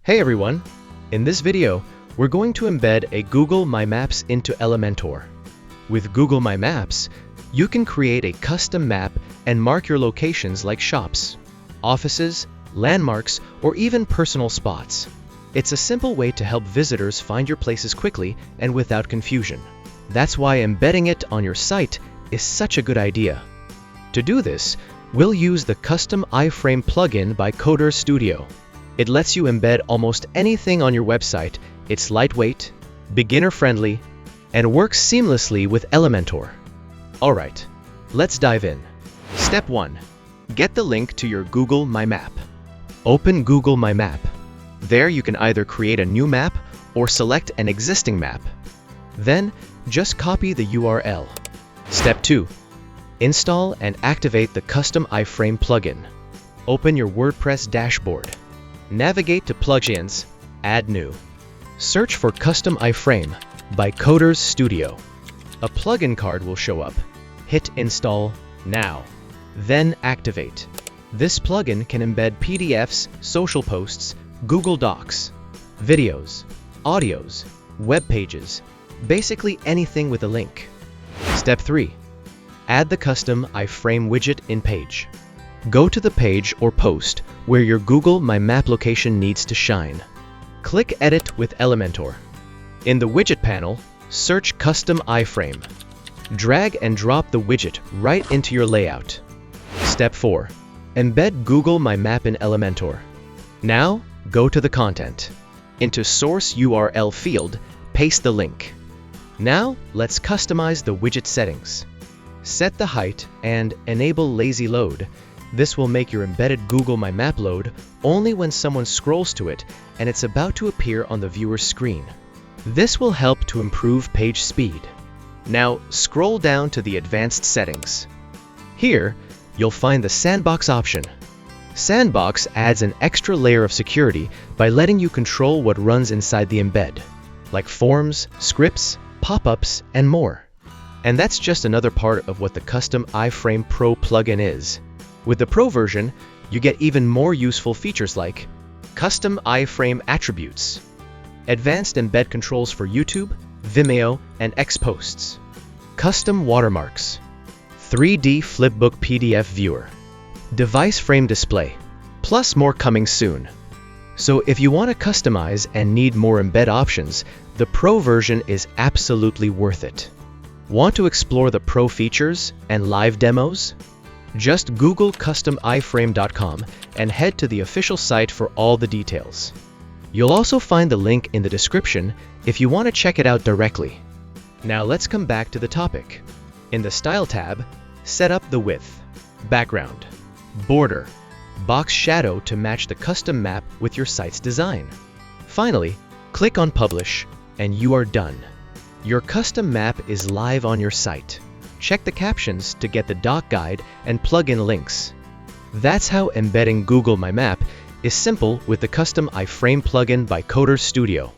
Hey everyone! In this video, we're going to embed a Google My Maps into Elementor. With Google My Maps, you can create a custom map and mark your locations like shops, offices, landmarks, or even personal spots. It's a simple way to help visitors find your places quickly and without confusion. That's why embedding it on your site is such a good idea. To do this, we'll use the custom iFrame plugin by Coderz Studio. It lets you embed almost anything on your website. It's lightweight, beginner-friendly, and works seamlessly with Elementor. Alright, let's dive in. Step 1. Get the link to your Google My Map. Open Google My Map. There you can either create a new map or select an existing map. Then, just copy the URL. Step 2. Install and activate the custom iFrame plugin. Open your WordPress dashboard. Navigate to Plugins, Add New. Search for Custom iFrame by Coderz Studio. A plugin card will show up. Hit Install now. Then activate. This plugin can embed PDFs, social posts, Google Docs, videos, audios, web pages, basically anything with a link. Step 3. Add the custom iFrame widget in page. Go to the page or post where your Google My Map location needs to shine. Click Edit with Elementor. In the widget panel, search Custom iFrame. Drag and drop the widget right into your layout. Step 4. Embed Google My Map in Elementor. Now, go to the content. Into Source URL field, paste the link. Now, let's customize the widget settings. Set the height and enable lazy load. This will make your embedded Google My Map load only when someone scrolls to it and it's about to appear on the viewer's screen. This will help to improve page speed. Now, scroll down to the advanced settings. Here, you'll find the Sandbox option. Sandbox adds an extra layer of security by letting you control what runs inside the embed, like forms, scripts, pop-ups, and more. And that's just another part of what the custom iFrame Pro plugin is. With the Pro version, you get even more useful features like custom iFrame attributes, advanced embed controls for YouTube, Vimeo, and X posts, custom watermarks, 3D flipbook PDF viewer, device frame display, plus more coming soon. So if you want to customize and need more embed options, the Pro version is absolutely worth it. Want to explore the Pro features and live demos? Just Google customiframe.com and head to the official site for all the details. You'll also find the link in the description if you want to check it out directly. Now let's come back to the topic. In the Style tab, set up the width, background, border, box shadow to match the custom map with your site's design. Finally, click on Publish and you are done. Your custom map is live on your site. Check the captions to get the doc guide and plugin links. That's how embedding Google My Map is simple with the custom iFrame plugin by Coderz Studio.